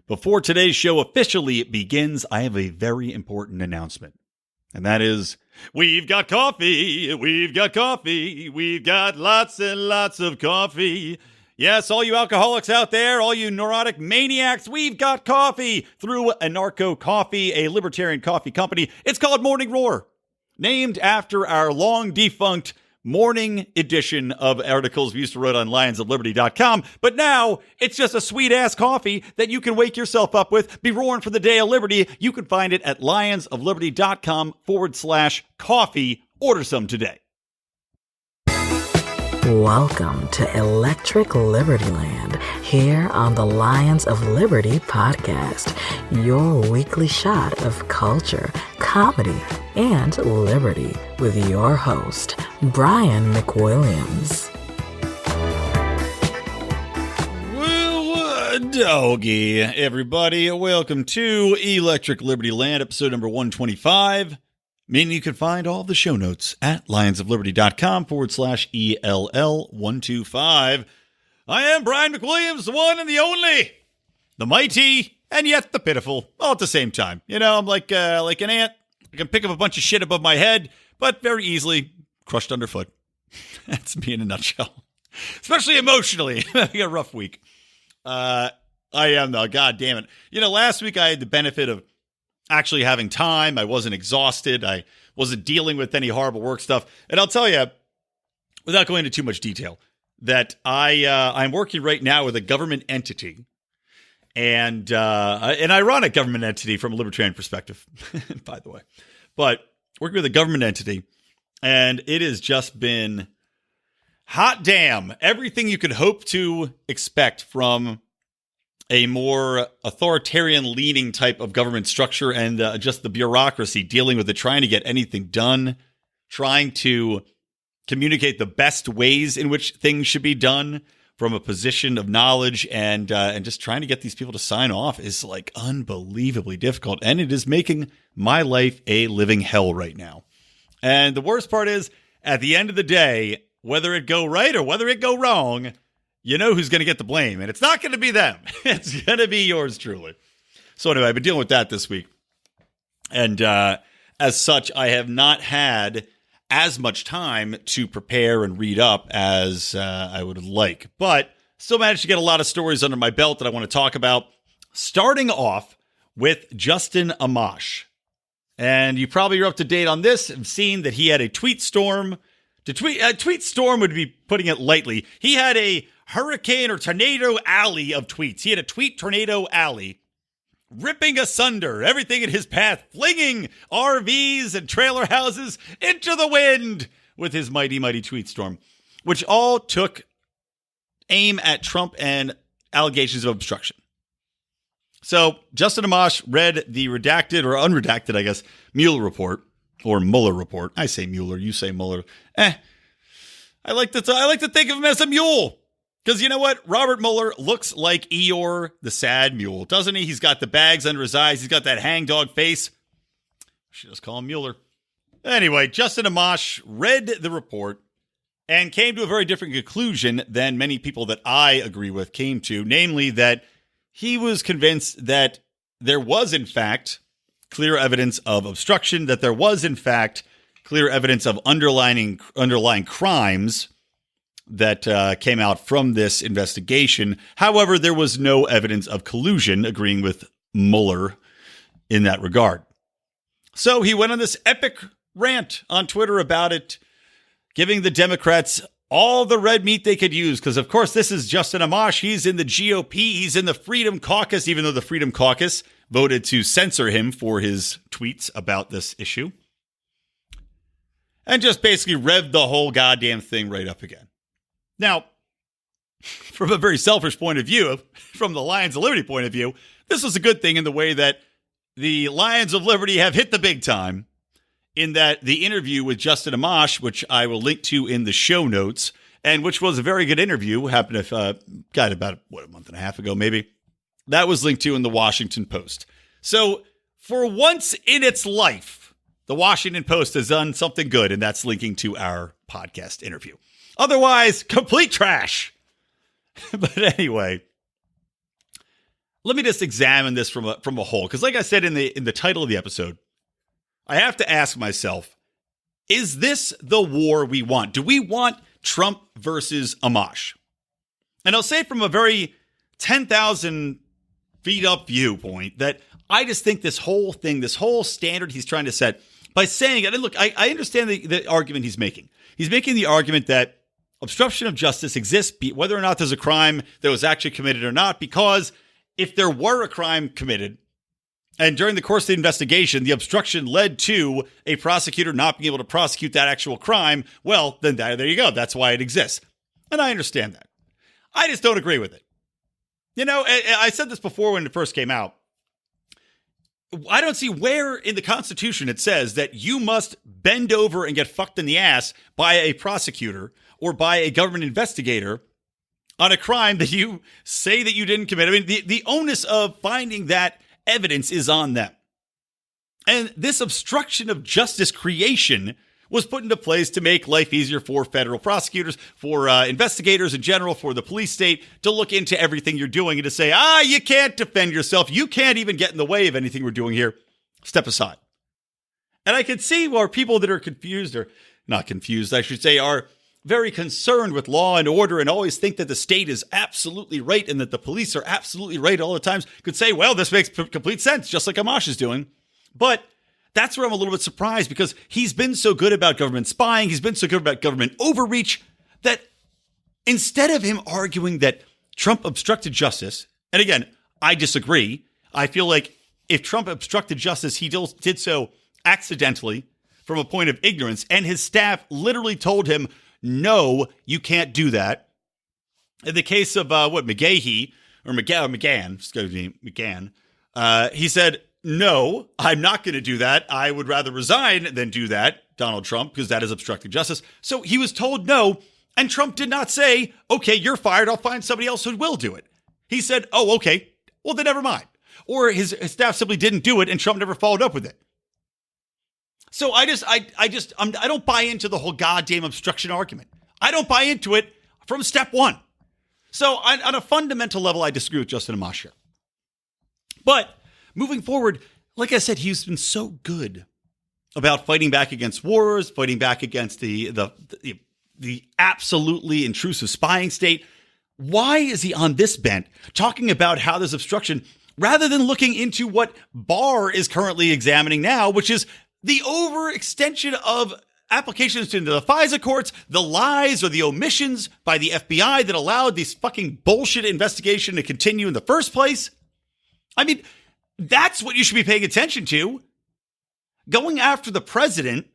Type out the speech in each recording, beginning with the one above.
Before today's show officially begins, I have a very important announcement. And that is, we've got coffee, we've got coffee, we've got lots and lots of coffee. Yes, all you alcoholics out there, all you neurotic maniacs, we've got coffee through Anarcho Coffee, a libertarian coffee company. It's called Morning Roar, named after our long defunct morning edition of articles we used to write on lionsofliberty.com. But now it's just a sweet-ass coffee that you can wake yourself up with, be roaring for the day of liberty. You can find it at lionsofliberty.com/coffee. Order some today. Welcome to Electric Libertyland, here on the Lions of Liberty podcast, your weekly shot of culture, comedy, and liberty with your host, Brian McWilliams. Well, doggy, everybody. Welcome to Electric Libertyland, episode number 125. Meaning you can find all the show notes at lionsofliberty.com/ELL125. I am Brian McWilliams, the one and the only, the mighty, and yet the pitiful, all at the same time. You know, I'm like an ant. I can pick up a bunch of shit above my head, but very easily crushed underfoot. That's me in a nutshell. Especially emotionally. Having a rough week. I am, though. God damn it. You know, last week I had the benefit of actually having time. I wasn't exhausted. I wasn't dealing with any horrible work stuff. And I'll tell you, without going into too much detail, that I'm working right now with a government entity, and an ironic government entity from a libertarian perspective, by the way. But working with a government entity, and it has just been hot damn everything you could hope to expect from a more authoritarian-leaning type of government structure, and just the bureaucracy dealing with it, trying to get anything done, trying to communicate the best ways in which things should be done from a position of knowledge, and just trying to get these people to sign off is like unbelievably difficult, and it is making my life a living hell right now. And the worst part is, at the end of the day, whether it go right or whether it go wrong, you know who's going to get the blame, and it's not going to be them. It's going to be yours truly. So anyway, I've been dealing with that this week. And as such, I have not had as much time to prepare and read up as I would like. But still managed to get a lot of stories under my belt that I want to talk about. Starting off with Justin Amash. And you probably are up to date on this and seen that he had a tweet storm. Tweet storm would be putting it lightly. He had a hurricane or tornado alley of tweets. He had a tweet tornado alley, ripping asunder everything in his path, flinging RVs and trailer houses into the wind with his mighty, mighty tweet storm, which all took aim at Trump and allegations of obstruction. So Justin Amash read the redacted or unredacted, I guess, Mueller report, or Mueller report. I say Mueller, you say Mueller. I like to think of him as a mule. Because you know what? Robert Mueller looks like Eeyore, the sad mule, doesn't he? He's got the bags under his eyes. He's got that hangdog face. Should just call him Mueller. Anyway, Justin Amash read the report and came to a very different conclusion than many people that I agree with came to, namely that he was convinced that there was, in fact, clear evidence of obstruction, that there was, in fact, clear evidence of underlying crimes that came out from this investigation. However, there was no evidence of collusion, agreeing with Mueller in that regard. So he went on this epic rant on Twitter about it, giving the Democrats all the red meat they could use. Because, of course, this is Justin Amash. He's in the GOP. He's in the Freedom Caucus, even though the Freedom Caucus voted to censor him for his tweets about this issue. And just basically revved the whole goddamn thing right up again. Now, from a very selfish point of view, from the Lions of Liberty point of view, this was a good thing in the way that the Lions of Liberty have hit the big time, in that the interview with Justin Amash, which I will link to in the show notes, and which was a very good interview, happened about a month and a half ago, maybe. That was linked to in the Washington Post. So for once in its life, the Washington Post has done something good, and that's linking to our podcast interview. Otherwise, complete trash. But anyway, let me just examine this from a whole. Because like I said in the title of the episode, I have to ask myself, is this the war we want? Do we want Trump versus Amash? And I'll say from a very 10,000 feet up viewpoint that I just think this whole thing, this whole standard he's trying to set by saying it. And look, I understand the argument he's making. He's making the argument that obstruction of justice exists, whether or not there's a crime that was actually committed or not, because if there were a crime committed and during the course of the investigation, the obstruction led to a prosecutor not being able to prosecute that actual crime, well, then there you go. That's why it exists. And I understand that. I just don't agree with it. You know, I said this before when it first came out. I don't see where in the Constitution it says that you must bend over and get fucked in the ass by a prosecutor or by a government investigator on a crime that you say that you didn't commit. I mean, the onus of finding that evidence is on them. And this obstruction of justice creation was put into place to make life easier for federal prosecutors, for investigators in general, for the police state to look into everything you're doing and to say, you can't defend yourself. You can't even get in the way of anything we're doing here. Step aside. And I can see where people that are confused, or not confused, I should say, are very concerned with law and order and always think that the state is absolutely right and that the police are absolutely right all the time, could say, well, this makes complete sense, just like Amash is doing. But that's where I'm a little bit surprised, because he's been so good about government spying, he's been so good about government overreach, that instead of him arguing that Trump obstructed justice, and again, I disagree. I feel like if Trump obstructed justice, he did so accidentally from a point of ignorance, and his staff literally told him, no, you can't do that. In the case of McGahee, or McGahn, excuse me, McGahn, he said, no, I'm not going to do that. I would rather resign than do that, Donald Trump, because that is obstructing justice. So he was told no, and Trump did not say, okay, you're fired. I'll find somebody else who will do it. He said, oh, okay, well, then never mind. Or his staff simply didn't do it, and Trump never followed up with it. So I don't buy into the whole goddamn obstruction argument. I don't buy into it from step one. So on a fundamental level, I disagree with Justin Amash here. But moving forward, like I said, he's been so good about fighting back against wars, fighting back against the absolutely intrusive spying state. Why is he on this bent talking about how there's obstruction rather than looking into what Barr is currently examining now, which is the overextension of applications into the FISA courts, the lies or the omissions by the FBI that allowed this fucking bullshit investigation to continue in the first place? I mean, that's what you should be paying attention to. Going after the president,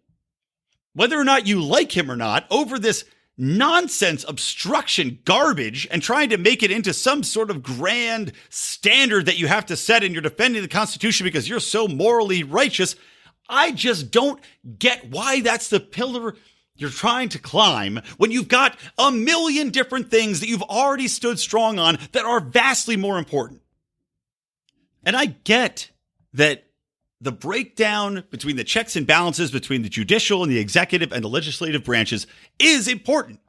whether or not you like him or not, over this nonsense obstruction garbage and trying to make it into some sort of grand standard that you have to set and you're defending the Constitution because you're so morally righteous. I just don't get why that's the pillar you're trying to climb when you've got a million different things that you've already stood strong on that are vastly more important. And I get that the breakdown between the checks and balances between the judicial and the executive and the legislative branches is important.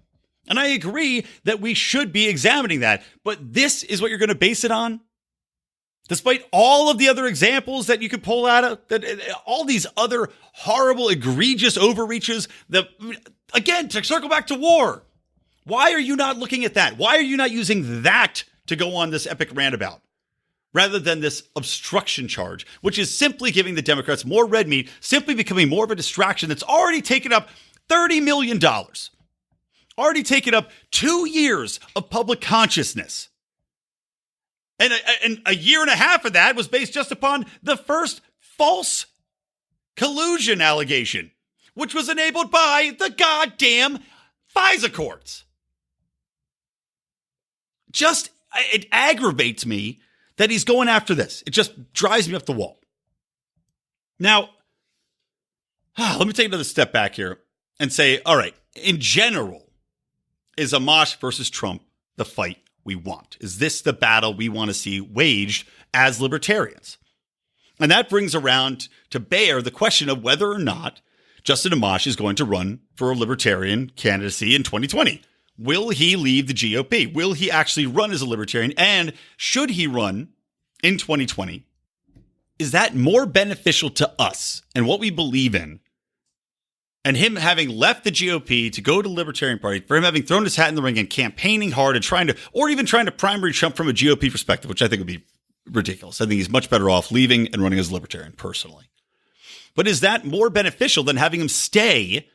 And I agree that we should be examining that. But this is what you're going to base it on? Despite all of the other examples that you could pull out of, all these other horrible, egregious overreaches, again, to circle back to war, why are you not looking at that? Why are you not using that to go on this epic rant about, rather than this obstruction charge, which is simply giving the Democrats more red meat, simply becoming more of a distraction that's already taken up $30 million, already taken up 2 years of public consciousness. And a year and a half of that was based just upon the first false collusion allegation, which was enabled by the goddamn FISA courts. It aggravates me that he's going after this. It just drives me up the wall. Now, let me take another step back here and say, all right, in general, is Amash versus Trump the fight we want? Is this the battle we want to see waged as libertarians? And that brings around to bear the question of whether or not Justin Amash is going to run for a libertarian candidacy in 2020. Will he leave the GOP? Will he actually run as a libertarian? And should he run in 2020, is that more beneficial to us and what we believe in? And him having left the GOP to go to the Libertarian Party, for him having thrown his hat in the ring and campaigning hard and trying to primary Trump from a GOP perspective, which I think would be ridiculous. I think he's much better off leaving and running as a Libertarian personally. But is that more beneficial than having him stay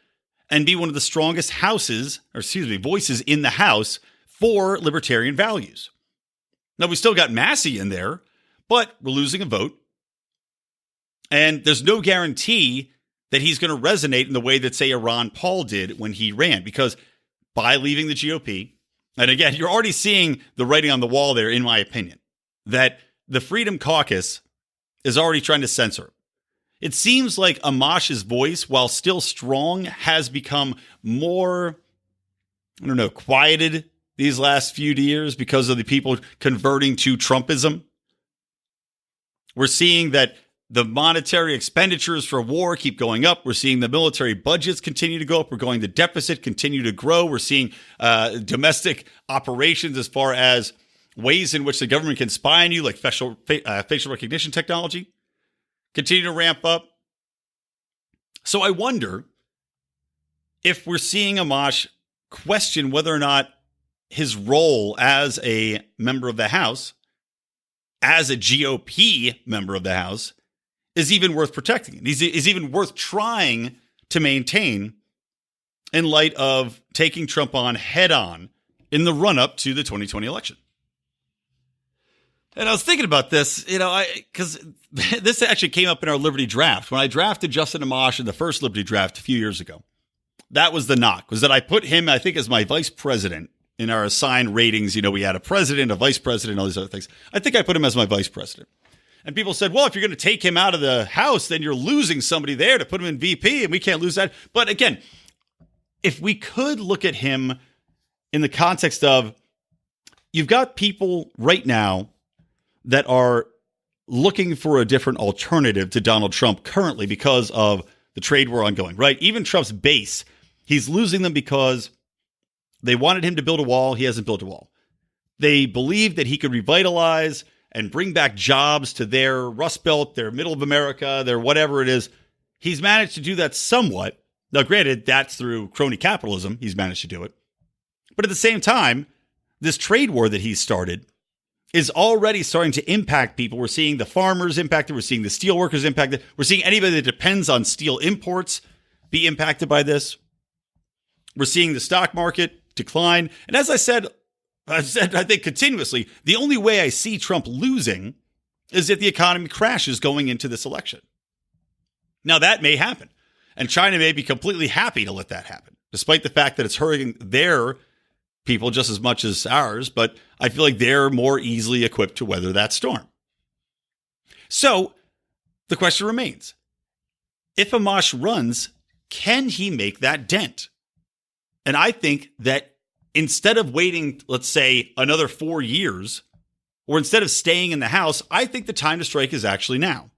and be one of the strongest voices in the House for Libertarian values? Now, we still got Massey in there, but we're losing a vote. And there's no guarantee that he's going to resonate in the way that, say, a Ron Paul did when he ran. Because by leaving the GOP, and again, you're already seeing the writing on the wall there, in my opinion, that the Freedom Caucus is already trying to censor him. It seems like Amash's voice, while still strong, has become more, quieted these last few years because of the people converting to Trumpism. We're seeing that the monetary expenditures for war keep going up. We're seeing the military budgets continue to go up. We're going the deficit continue to grow. We're seeing domestic operations as far as ways in which the government can spy on you, like facial recognition technology, continue to ramp up. So I wonder if we're seeing Amash question whether or not his role as a member of the House, as a GOP member of the House, is even worth protecting. Is even worth trying to maintain in light of taking Trump on head on in the run-up to the 2020 election. And I was thinking about this, because this actually came up in our Liberty draft. When I drafted Justin Amash in the first Liberty draft a few years ago, that was the knock, was that I put him, I think, as my vice president in our assigned ratings. We had a president, a vice president, all these other things. I think I put him as my vice president. And people said, well, if you're going to take him out of the House, then you're losing somebody there to put him in VP, and we can't lose that. But again, if we could look at him in the context of, you've got people right now that are looking for a different alternative to Donald Trump currently because of the trade war ongoing, right? Even Trump's base, he's losing them because they wanted him to build a wall. He hasn't built a wall. They believe that he could revitalize and bring back jobs to their Rust Belt, their middle of America, their whatever it is. He's managed to do that somewhat. Now, granted, that's through crony capitalism. He's managed to do it. But at the same time, this trade war that he's started is already starting to impact people. We're seeing the farmers impacted. We're seeing the steel workers impacted. We're seeing anybody that depends on steel imports be impacted by this. We're seeing the stock market decline. And as I've said, I think continuously, the only way I see Trump losing is if the economy crashes going into this election. Now, that may happen. And China may be completely happy to let that happen, despite the fact that it's hurting their people just as much as ours. But I feel like they're more easily equipped to weather that storm. So the question remains, if Amash runs, can he make that dent? And I think that instead of waiting, let's say, another 4 years, or instead of staying in the House, I think the time to strike is actually now.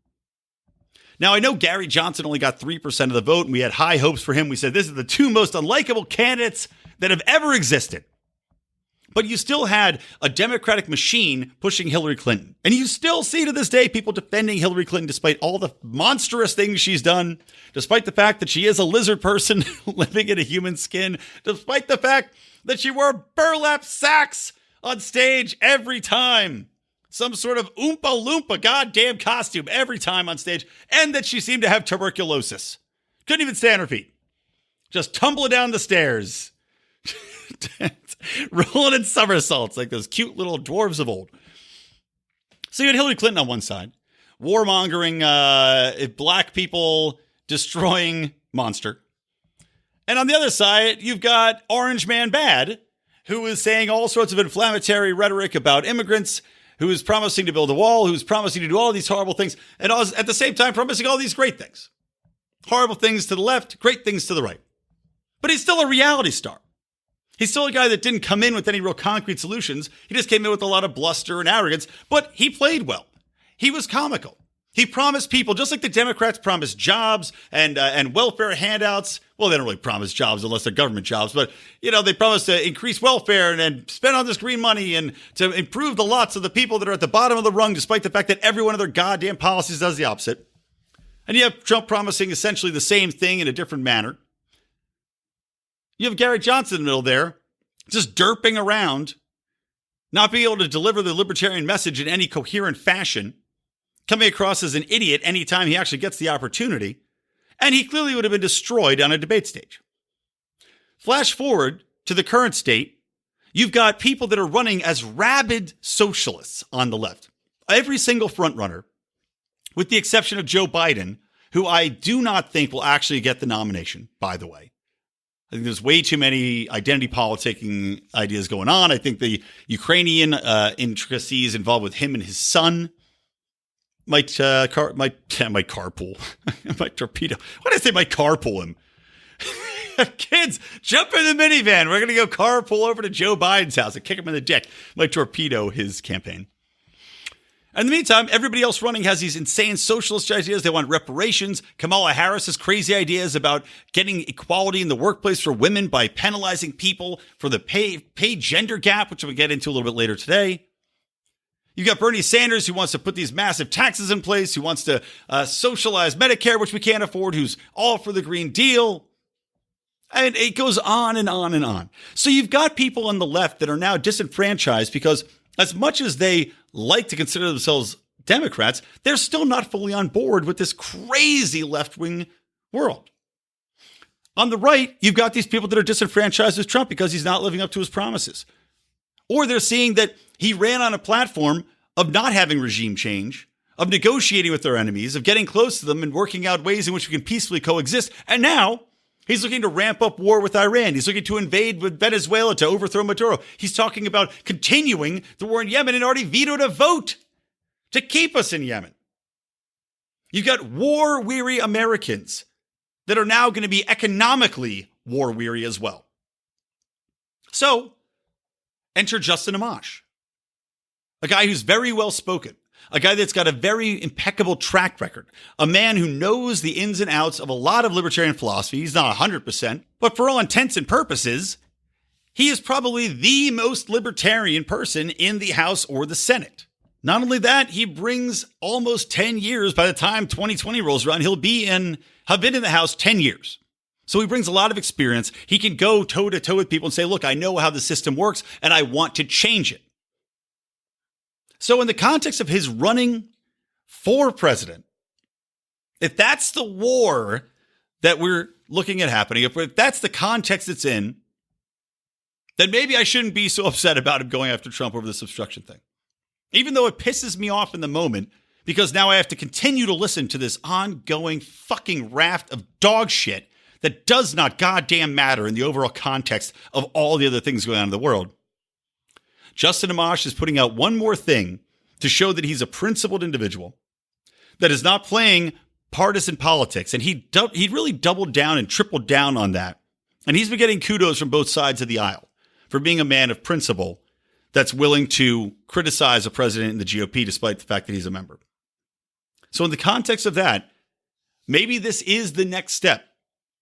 Now, I know Gary Johnson only got 3% of the vote, and we had high hopes for him. We said, this is the two most unlikable candidates that have ever existed. But you still had a Democratic machine pushing Hillary Clinton. And you still see to this day people defending Hillary Clinton despite all the monstrous things she's done, despite the fact that she is a lizard person living in a human skin, despite the fact that she wore burlap sacks on stage every time. Some sort of Oompa Loompa goddamn costume every time on stage. And that she seemed to have tuberculosis. Couldn't even stand her feet. Just tumbling down the stairs. Rolling in somersaults like those cute little dwarves of old. So you had Hillary Clinton on one side. Warmongering, black people destroying monster. And on the other side, you've got Orange Man Bad, who is saying all sorts of inflammatory rhetoric about immigrants, who is promising to build a wall, who's promising to do all these horrible things, and at the same time promising all these great things. Horrible things to the left, great things to the right. But he's still a reality star. He's still a guy that didn't come in with any real concrete solutions. He just came in with a lot of bluster and arrogance, but he played well. He was comical. He promised people, just like the Democrats promised jobs and welfare handouts. Well, they don't really promise jobs unless they're government jobs, but they promise to increase welfare and spend on this green money and to improve the lots of the people that are at the bottom of the rung, despite the fact that every one of their goddamn policies does the opposite. And you have Trump promising essentially the same thing in a different manner. You have Gary Johnson in the middle there, just derping around, not being able to deliver the libertarian message in any coherent fashion, coming across as an idiot anytime he actually gets the opportunity, and he clearly would have been destroyed on a debate stage. Flash forward to the current state, you've got people that are running as rabid socialists on the left. Every single frontrunner, with the exception of Joe Biden, who I do not think will actually get the nomination, by the way. I think there's way too many identity politicking ideas going on. I think the Ukrainian intricacies involved with him and his son might carpool. Might torpedo. Why did I say might carpool him? Kids, jump in the minivan. We're going to go carpool over to Joe Biden's house and kick him in the dick. Might torpedo his campaign. In the meantime, everybody else running has these insane socialist ideas. They want reparations. Kamala Harris has crazy ideas about getting equality in the workplace for women by penalizing people for the pay gender gap, which we'll get into a little bit later today. You've got Bernie Sanders, who wants to put these massive taxes in place, who wants to socialize Medicare, which we can't afford, who's all for the Green Deal. And it goes on and on and on. So you've got people on the left that are now disenfranchised because as much as they like to consider themselves Democrats, they're still not fully on board with this crazy left-wing world. On the right, you've got these people that are disenfranchised with Trump because he's not living up to his promises. Or they're seeing that he ran on a platform of not having regime change, of negotiating with their enemies, of getting close to them and working out ways in which we can peacefully coexist. And now he's looking to ramp up war with Iran. He's looking to invade with Venezuela to overthrow Maduro. He's talking about continuing the war in Yemen and already vetoed a vote to keep us in Yemen. You've got war-weary Americans that are now going to be economically war-weary as well. So, enter Justin Amash, a guy who's very well-spoken, a guy that's got a very impeccable track record, a man who knows the ins and outs of a lot of libertarian philosophy. He's not 100%, but for all intents and purposes, he is probably the most libertarian person in the House or the Senate. Not only that, he brings almost 10 years. By the time 2020 rolls around, have been in the House 10 years. So he brings a lot of experience. He can go toe-to-toe with people and say, look, I know how the system works, and I want to change it. So in the context of his running for president, if that's the war that we're looking at happening, if that's the context it's in, then maybe I shouldn't be so upset about him going after Trump over this obstruction thing. Even though it pisses me off in the moment, because now I have to continue to listen to this ongoing fucking raft of dog shit that does not goddamn matter in the overall context of all the other things going on in the world. Justin Amash is putting out one more thing to show that he's a principled individual that is not playing partisan politics. And he really doubled down and tripled down on that. And he's been getting kudos from both sides of the aisle for being a man of principle that's willing to criticize a president in the GOP despite the fact that he's a member. So in the context of that, maybe this is the next step.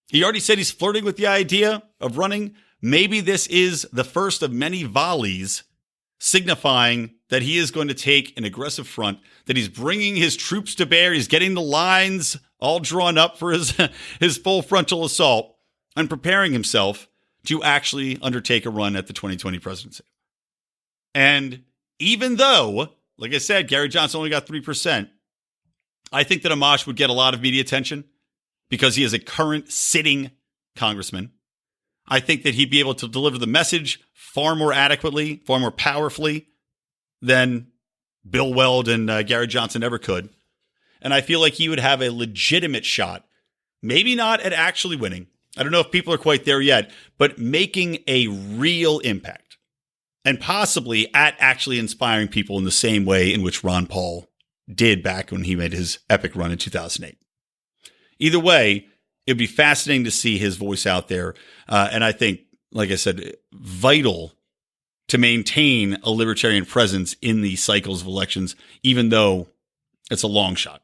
He already said he's flirting with the idea of running. Maybe this is the first of many volleys signifying that he is going to take an aggressive front, that he's bringing his troops to bear. He's getting the lines all drawn up for his full frontal assault and preparing himself to actually undertake a run at the 2020 presidency. And even though, like I said, Gary Johnson only got 3%, I think that Amash would get a lot of media attention because he is a current sitting congressman. I think that he'd be able to deliver the message far more adequately, far more powerfully than Bill Weld and Gary Johnson ever could. And I feel like he would have a legitimate shot, maybe not at actually winning. I don't know if people are quite there yet, but making a real impact and possibly at actually inspiring people in the same way in which Ron Paul did back when he made his epic run in 2008. Either way, it'd be fascinating to see his voice out there. And I think, like I said, vital to maintain a libertarian presence in the cycles of elections, even though it's a long shot.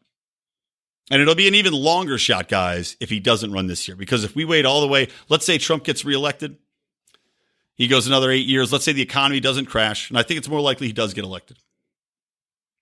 And it'll be an even longer shot, guys, if he doesn't run this year. Because if we wait all the way, let's say Trump gets reelected, he goes another 8 years. Let's say the economy doesn't crash. And I think it's more likely he does get elected.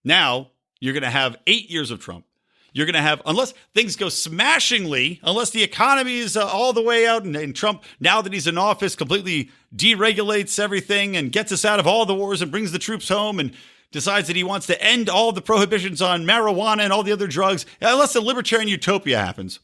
Now, you're going to have 8 years of Trump. You're going to have, unless things go smashingly, unless the economy is all the way out and Trump, now that he's in office, completely deregulates everything and gets us out of all the wars and brings the troops home and decides that he wants to end all the prohibitions on marijuana and all the other drugs. Unless the libertarian utopia happens,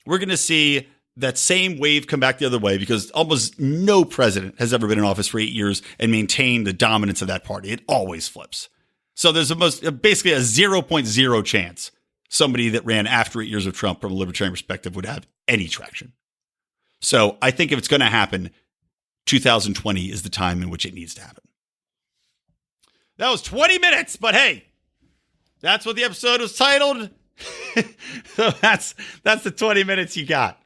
we're going to see that same wave come back the other way because almost no president has ever been in office for 8 years and maintained the dominance of that party. It always flips. So there's basically a 0.0 chance somebody that ran after 8 years of Trump from a libertarian perspective would have any traction. So I think if it's going to happen, 2020 is the time in which it needs to happen. That was 20 minutes, but hey, that's what the episode was titled. So that's the 20 minutes you got.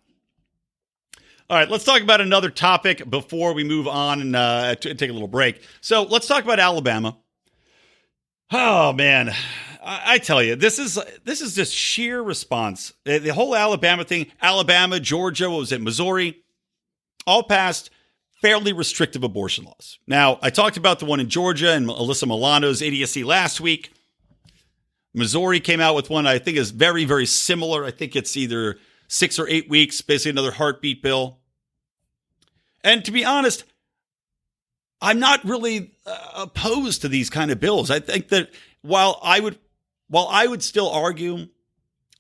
All right, let's talk about another topic before we move on and take a little break. So let's talk about Alabama. Oh, man. I tell you, this is just sheer response. The whole Alabama thing, Alabama, Georgia, what was it, Missouri, all passed fairly restrictive abortion laws. Now, I talked about the one in Georgia and Alyssa Milano's idiocy last week. Missouri came out with one I think is very, very similar. I think it's either 6 or 8 weeks, basically another heartbeat bill. And to be honest, I'm not really opposed to these kind of bills. I think that while I would still argue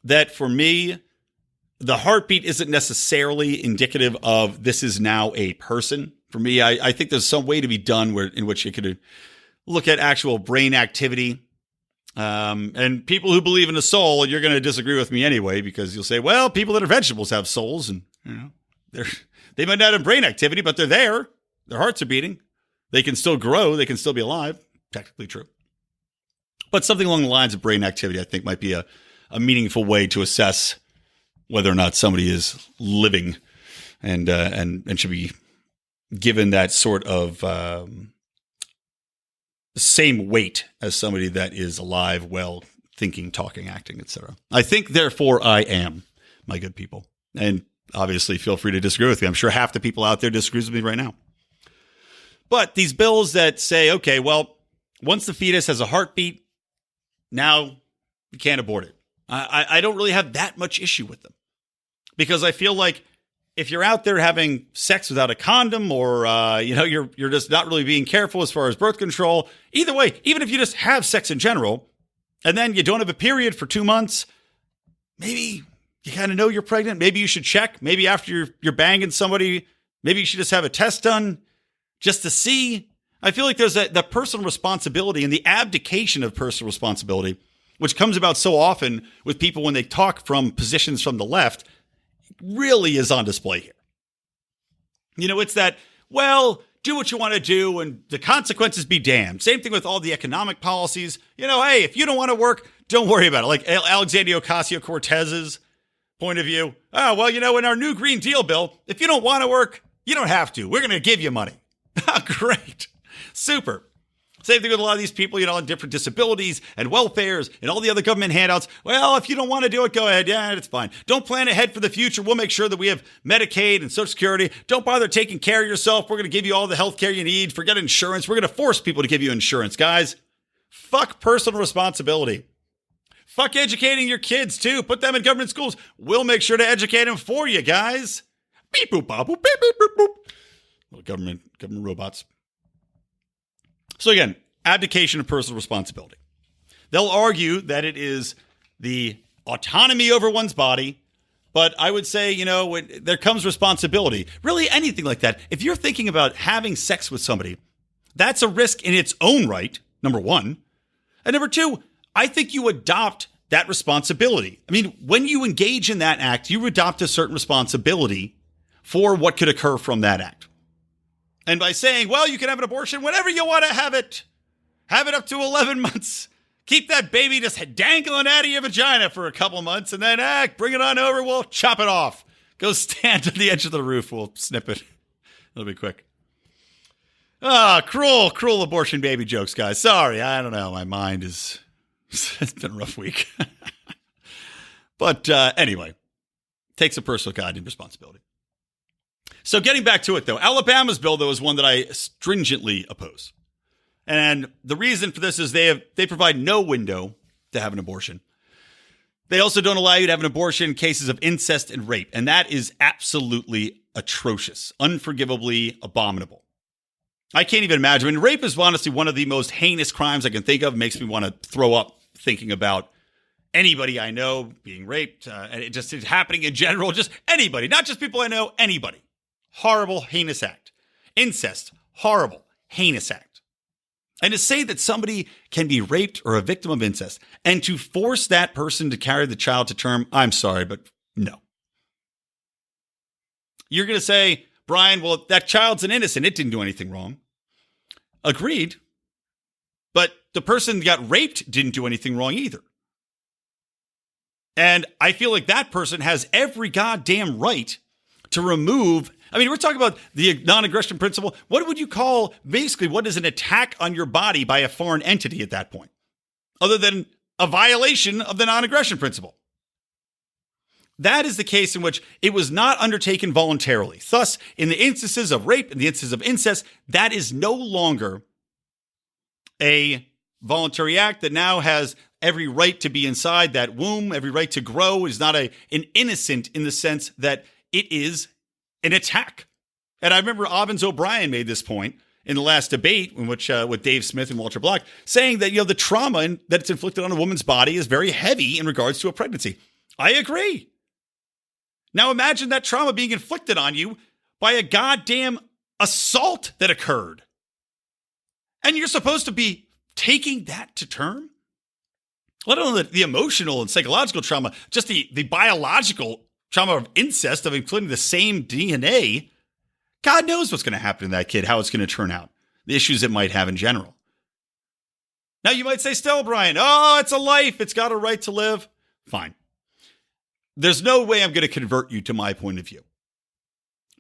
that for me, the heartbeat isn't necessarily indicative of this is now a person. For me, I think there's some way to be done in which you could look at actual brain activity. And people who believe in a soul, you're going to disagree with me anyway, because you'll say, well, people that are vegetables have souls and they might not have brain activity, but they're there. Their hearts are beating. They can still grow. They can still be alive. Technically true. But something along the lines of brain activity, I think, might be a meaningful way to assess whether or not somebody is living and should be given that sort of same weight as somebody that is alive, well, thinking, talking, acting, etc. I think, therefore, I am, my good people. And obviously, feel free to disagree with me. I'm sure half the people out there disagree with me right now. But these bills that say, okay, well, once the fetus has a heartbeat, now you can't abort it. I don't really have that much issue with them. Because I feel like if you're out there having sex without a condom or, you're just not really being careful as far as birth control, either way, even if you just have sex in general, and then you don't have a period for 2 months, maybe you kind of know you're pregnant. Maybe you should check. Maybe after you're banging somebody, maybe you should just have a test done just to see. I feel like there's the personal responsibility and the abdication of personal responsibility, which comes about so often with people when they talk from positions from the left, really is on display here. It's that, well, do what you want to do and the consequences be damned. Same thing with all the economic policies. Hey, if you don't want to work, don't worry about it. Like Alexandria Ocasio-Cortez's point of view. Oh, well, in our new Green Deal bill, if you don't want to work, you don't have to. We're going to give you money. Great. Super. Same thing with a lot of these people, on different disabilities and welfares and all the other government handouts. Well, if you don't want to do it, go ahead. Yeah, it's fine. Don't plan ahead for the future. We'll make sure that we have Medicaid and Social Security. Don't bother taking care of yourself. We're going to give you all the health care you need. Forget insurance. We're going to force people to give you insurance, guys. Fuck personal responsibility. Fuck educating your kids, too. Put them in government schools. We'll make sure to educate them for you, guys. Beep, boop, bop, boop, beep, beep, boop, boop. Little government robots. So again, abdication of personal responsibility. They'll argue that it is the autonomy over one's body, but I would say, when there comes responsibility. Really anything like that. If you're thinking about having sex with somebody, that's a risk in its own right, number one. And number two, I think you adopt that responsibility. I mean, when you engage in that act, you adopt a certain responsibility for what could occur from that act. And by saying, well, you can have an abortion whenever you want to have it up to 11 months. Keep that baby just dangling out of your vagina for a couple months and then bring it on over. We'll chop it off. Go stand at the edge of the roof. We'll snip it. It'll be quick. Cruel abortion baby jokes, guys. Sorry, I don't know. My mind it's been a rough week. But anyway, takes a personal goddamn responsibility. So getting back to it, though, Alabama's bill, though, is one that I stringently oppose. And the reason for this is they provide no window to have an abortion. They also don't allow you to have an abortion in cases of incest and rape. And that is absolutely atrocious, unforgivably abominable. I can't even imagine. I mean, rape is honestly one of the most heinous crimes I can think of. It makes me want to throw up thinking about anybody I know being raped. And it just is happening in general. Just anybody, not just people I know, anybody. Horrible, heinous act. Incest, horrible, heinous act. And to say that somebody can be raped or a victim of incest and to force that person to carry the child to term, I'm sorry, but no. You're going to say, Brian, well, that child's an innocent. It didn't do anything wrong. Agreed. But the person that got raped didn't do anything wrong either. And I feel like that person has every goddamn right to remove. I mean, we're talking about the non-aggression principle. What would you call basically what is an attack on your body by a foreign entity at that point? Other than a violation of the non-aggression principle. That is the case in which it was not undertaken voluntarily. Thus, in the instances of rape and the instances of incest, that is no longer a voluntary act that now has every right to be inside that womb, every right to grow. It is not an innocent in the sense that it is an attack. And I remember Ovens O'Brien made this point in the last debate in which with Dave Smith and Walter Block, saying that the trauma that it's inflicted on a woman's body is very heavy in regards to a pregnancy. I agree. Now imagine that trauma being inflicted on you by a goddamn assault that occurred. And you're supposed to be taking that to term? Let alone the emotional and psychological trauma, just the biological trauma of incest, of including the same DNA. God knows what's going to happen to that kid, how it's going to turn out, the issues it might have in general. Now you might say still, Brian, it's a life. It's got a right to live. Fine. There's no way I'm going to convert you to my point of view.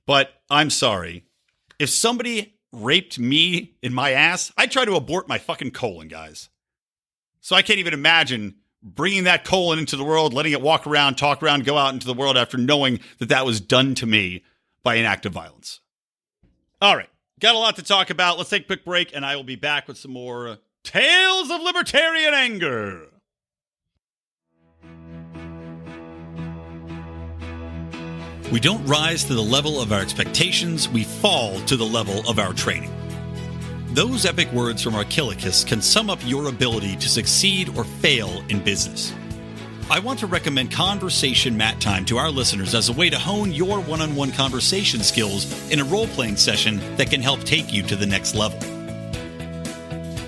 But I'm sorry. If somebody raped me in my ass, I'd try to abort my fucking colon, guys. So I can't even imagine bringing that colon into the world, letting it walk around, talk around, go out into the world after knowing that that was done to me by an act of violence. All right. Got a lot to talk about. Let's take a quick break, and I will be back with some more Tales of Libertarian Anger. We don't rise to the level of our expectations, we fall to the level of our training. Those epic words from Archilochus can sum up your ability to succeed or fail in business. I want to recommend Conversation Mat Time to our listeners as a way to hone your one-on-one conversation skills in a role-playing session that can help take you to the next level.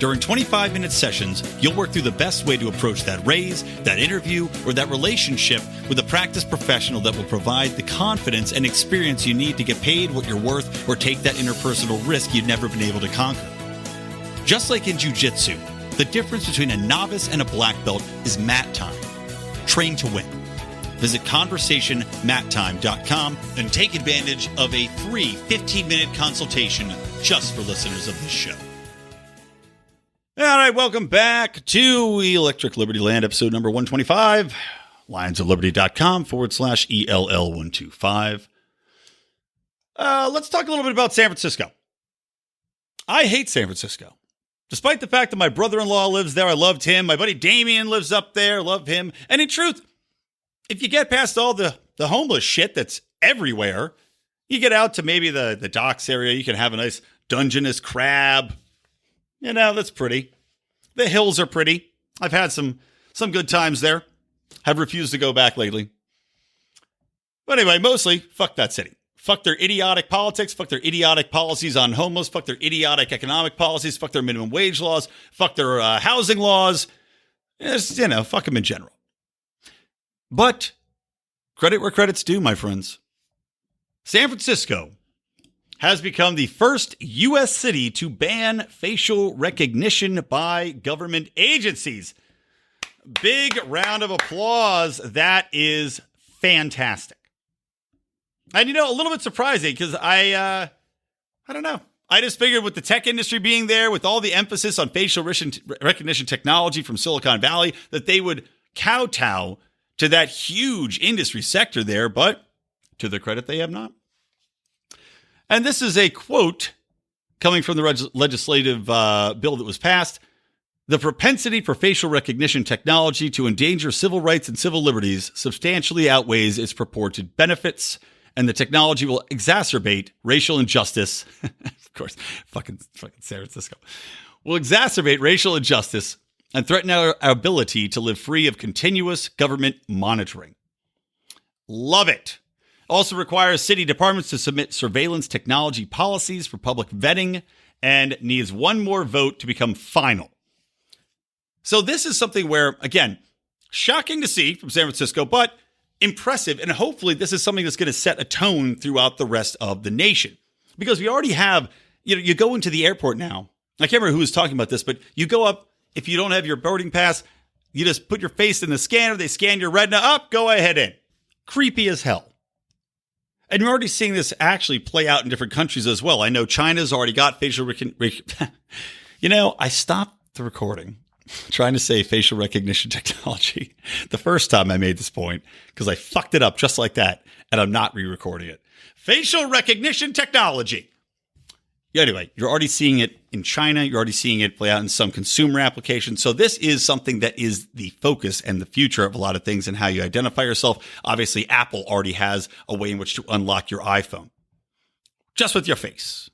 During 25-minute sessions, you'll work through the best way to approach that raise, that interview, or that relationship with a practiced professional that will provide the confidence and experience you need to get paid what you're worth or take that interpersonal risk you've never been able to conquer. Just like in jiu-jitsu, the difference between a novice and a black belt is mat time. Train to win. Visit conversationmattime.com and take advantage of a free 15-minute consultation just for listeners of this show. All right, welcome back to Electric Libertyland, episode number 125, lionsofliberty.com/ELL125. Let's talk a little bit about San Francisco. I hate San Francisco. Despite the fact that my brother-in-law lives there, I loved him. My buddy Damien lives up there, love him. And in truth, if you get past all the homeless shit that's everywhere, you get out to maybe the docks area, you can have a nice Dungeness crab. You know, that's pretty. The hills are pretty. I've had some good times there. Have refused to go back lately. But anyway, mostly, fuck that city. Fuck their idiotic politics. Fuck their idiotic policies on homeless. Fuck their idiotic economic policies. Fuck their minimum wage laws. Fuck their housing laws. Just, fuck them in general. But credit where credit's due, my friends. San Francisco has become the first U.S. city to ban facial recognition by government agencies. Big round of applause. That is fantastic. And, a little bit surprising because I don't know. I just figured with the tech industry being there, with all the emphasis on facial recognition technology from Silicon Valley, that they would kowtow to that huge industry sector there, but to their credit, they have not. And this is a quote coming from the legislative bill that was passed. The propensity for facial recognition technology to endanger civil rights and civil liberties substantially outweighs its purported benefits, and the technology will exacerbate racial injustice. Of course, fucking San Francisco. Will exacerbate racial injustice and threaten our ability to live free of continuous government monitoring. Love it. Also requires city departments to submit surveillance technology policies for public vetting and needs one more vote to become final. So this is something where, again, shocking to see from San Francisco, but impressive. And hopefully this is something that's going to set a tone throughout the rest of the nation. Because we already have, you go into the airport now. I can't remember who was talking about this, but you go up, if you don't have your boarding pass, you just put your face in the scanner, they scan your retina up, go ahead in. Creepy as hell. And you're already seeing this actually play out in different countries as well. I know China's already got facial I stopped the recording trying to say facial recognition technology the first time I made this point because I fucked it up just like that, and I'm not re-recording it. Facial recognition technology. Anyway, you're already seeing it in China. You're already seeing it play out in some consumer applications. So this is something that is the focus and the future of a lot of things and how you identify yourself. Obviously, Apple already has a way in which to unlock your iPhone. Just with your face.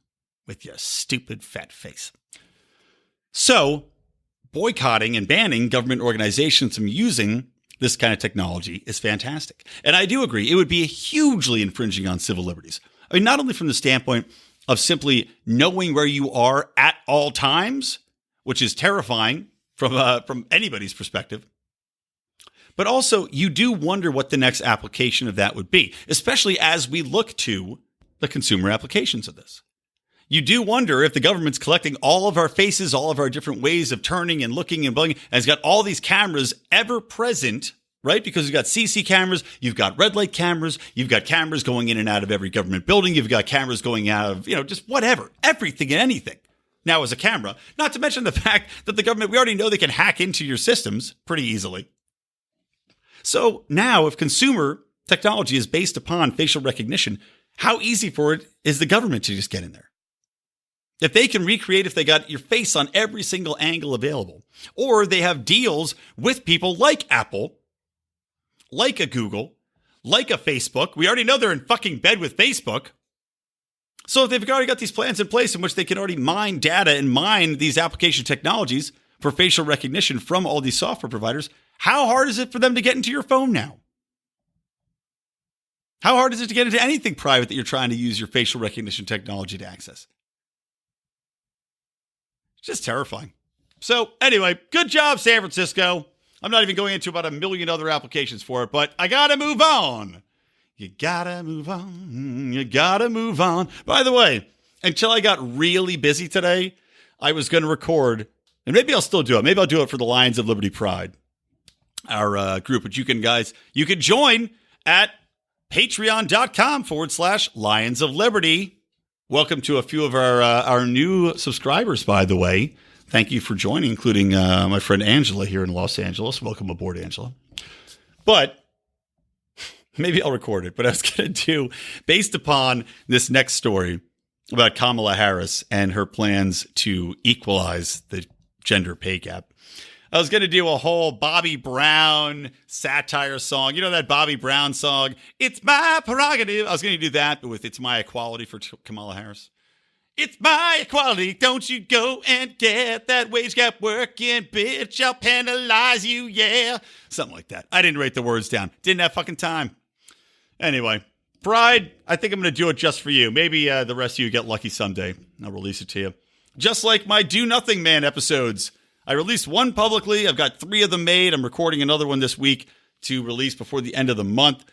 With your stupid fat face. So boycotting and banning government organizations from using this kind of technology is fantastic. And I do agree, it would be hugely infringing on civil liberties. I mean, not only from the standpoint of simply knowing where you are at all times, which is terrifying from anybody's perspective, but also you do wonder what the next application of that would be, especially as we look to the consumer applications of this. You do wonder if the government's collecting all of our faces, all of our different ways of turning and looking and blowing, and it's got all these cameras ever present, right? Because you've got CC cameras, you've got red light cameras, you've got cameras going in and out of every government building, you've got cameras going out of, just whatever, everything and anything. Now as a camera, not to mention the fact that the government, we already know they can hack into your systems pretty easily. So now if consumer technology is based upon facial recognition, how easy for it is the government to just get in there? If they can recreate, if they got your face on every single angle available, or they have deals with people like Apple, like a Google, like a Facebook. We already know they're in fucking bed with Facebook. So if they've already got these plans in place in which they can already mine data and mine these application technologies for facial recognition from all these software providers, how hard is it for them to get into your phone now? How hard is it to get into anything private that you're trying to use your facial recognition technology to access? It's just terrifying. So anyway, good job, San Francisco. I'm not even going into about a million other applications for it, but I got to move on. You got to move on. You got to move on. By the way, until I got really busy today, I was going to record, and maybe I'll still do it. Maybe I'll do it for the Lions of Liberty Pride, our group, which you can join at patreon.com/Lions of Liberty. Welcome to a few of our new subscribers, by the way. Thank you for joining, including my friend Angela here in Los Angeles. Welcome aboard, Angela. But maybe I'll record it. But I was going to do, based upon this next story about Kamala Harris and her plans to equalize the gender pay gap, I was going to do a whole Bobby Brown satire song. You know that Bobby Brown song? It's my prerogative. I was going to do that, but with It's My Equality for Kamala Harris. It's my equality. Don't you go and get that wage gap working, bitch. I'll penalize you, yeah. Something like that. I didn't write the words down. Didn't have fucking time. Anyway, Pride, I think I'm going to do it just for you. Maybe the rest of you get lucky someday. I'll release it to you. Just like my Do Nothing Man episodes. I released one publicly. I've got 3 of them made. I'm recording another one this week to release before the end of the month.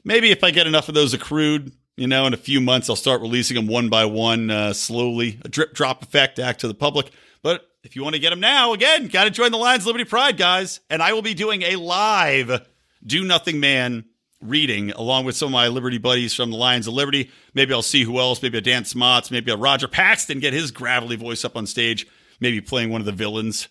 Maybe if I get enough of those accrued, in a few months, I'll start releasing them one by one, slowly. A drip drop effect act to the public. But if you want to get them now, again, got to join the Lions Liberty Pride, guys. And I will be doing a live Do Nothing Man reading along with some of my Liberty buddies from the Lions of Liberty. Maybe I'll see who else. Maybe a Dan Smots. Maybe a Roger Paxton, get his gravelly voice up on stage. Maybe playing one of the villains.